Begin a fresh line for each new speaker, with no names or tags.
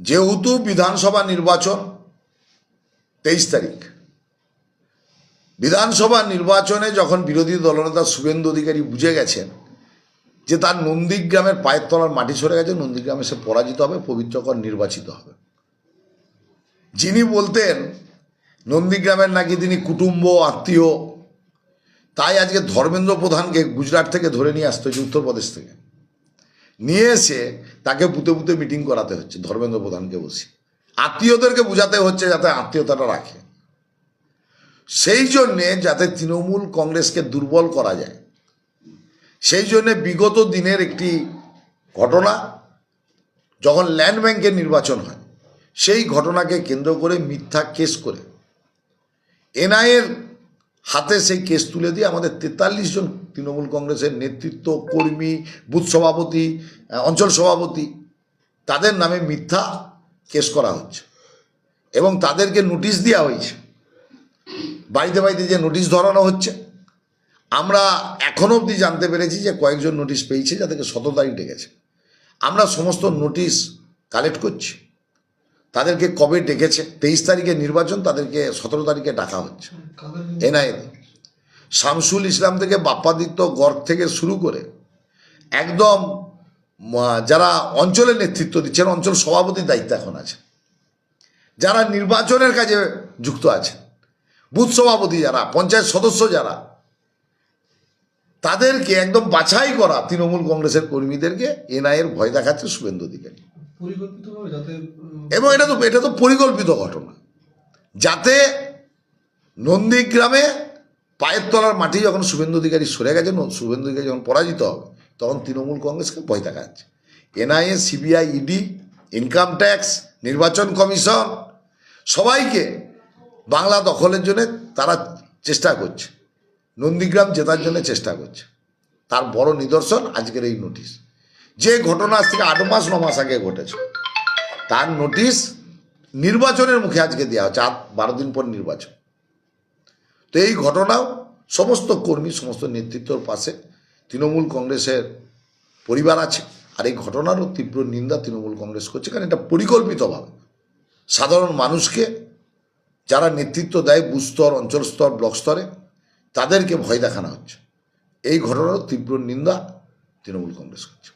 যেহেতু বিধানসভা নির্বাচন 23 তারিখ, বিধানসভা নির্বাচনে যখন বিরোধী দলনেতা শুভেন্দু অধিকারী বুঝে গেছেন যে তার নন্দীগ্রামের পায়ের তলার মাটি সরে গেছে, নন্দীগ্রামে সে পরাজিত হবে, পবিত্রকর নির্বাচিত হবে। যিনি বলতেন নন্দীগ্রামের নাকি তিনি কুটুম্ব আত্মীয়, তাই আজকে ধর্মেন্দ্র প্রধানকে গুজরাট থেকে ধরে নিয়ে আসতে হচ্ছে, উত্তরপ্রদেশ থেকে নিয়ে এসে তাকে বুতে বুতে মিটিং করাতে হচ্ছে। ধর্মেন্দ্র প্রধানকে বসে আত্মীয়দেরকে বোঝাতে হচ্ছে যাতে আত্মীয়তাটা রাখে, সেই জন্যে যাতে তৃণমূল কংগ্রেসকে দুর্বল করা যায়। সেই জন্যে বিগত দিনের একটি ঘটনা, যখন ল্যান্ড ব্যাংকের নির্বাচন হয়, সেই ঘটনাকে কেন্দ্র করে মিথ্যা কেস করে এনআইএর হাতে সেই কেস তুলে দিয়ে আমাদের 43 জন তৃণমূল কংগ্রেসের নেতৃত্ব, কর্মী, বুথ সভাপতি, অঞ্চল সভাপতি, তাদের নামে মিথ্যা কেস করা হচ্ছে এবং তাদেরকে নোটিশ দেওয়া হয়েছে। বাড়িতে বাড়িতে যে নোটিশ ধরানো হচ্ছে, আমরা এখনও অবধি জানতে পেরেছি যে কয়েকজন নোটিশ পেয়েছে, যাদেরকে 17 তারিখ ডেকেছে। আমরা সমস্ত নোটিশ কালেক্ট করছি। তাদেরকে কবে ডেকেছে, 23 তারিখে নির্বাচন, তাদেরকে 17 তারিখে ডাকা হচ্ছে এনআইএ। শামসুল ইসলাম থেকে বাপ্পাদিত্য গর্গ থেকে শুরু করে একদম যারা অঞ্চলের নেতৃত্ব দিচ্ছেন, অঞ্চল সভাপতির দায়িত্ব এখন আছে, যারা নির্বাচনের কাজে যুক্ত আছে, বুথ সভাপতি যারা, পঞ্চায়েত সদস্য যারা, তাদেরকে একদম বাছাই করা তৃণমূল কংগ্রেসের কর্মীদেরকে এনআইএর ভয় দেখাচ্ছে শুভেন্দু অধিকারী। এবং এটা তো পরিকল্পিত ঘটনা, যাতে নন্দীগ্রামে পায়ের তলার মাটি যখন শুভেন্দু অধিকারী সরে গেছে, শুভেন্দু অধিকারী যখন পরাজিত হবে, তখন তৃণমূল কংগ্রেসকে ভয় দেখাচ্ছে। NIA, CBI, ED, income tax, নির্বাচন কমিশন, সবাইকে বাংলা দখলের জন্য তারা চেষ্টা করছে, নন্দীগ্রাম জেতার জন্য চেষ্টা করছে। তার বড় নিদর্শন আজকের এই নোটিশ, যে ঘটনা আজ থেকে 8 মাস 9 মাস আগে ঘটেছে, তার নোটিশ নির্বাচনের মুখে আজকে দেওয়া হচ্ছে, 12 দিন পর নির্বাচন। তো এই ঘটনাও সমস্ত কর্মী, সমস্ত নেতৃত্বর পাশে তৃণমূল কংগ্রেসের পরিবার আছে। আর এই ঘটনারও তীব্র নিন্দা তৃণমূল কংগ্রেস করছে, কারণ এটা পরিকল্পিতভাবে সাধারণ মানুষকে যারা নেতৃত্ব দেয় বুথ স্তর, অঞ্চল স্তর, ব্লক স্তরে, তাদেরকে ভয় দেখানো হচ্ছে। এই ঘটনারও তীব্র নিন্দা তৃণমূল কংগ্রেস করছে।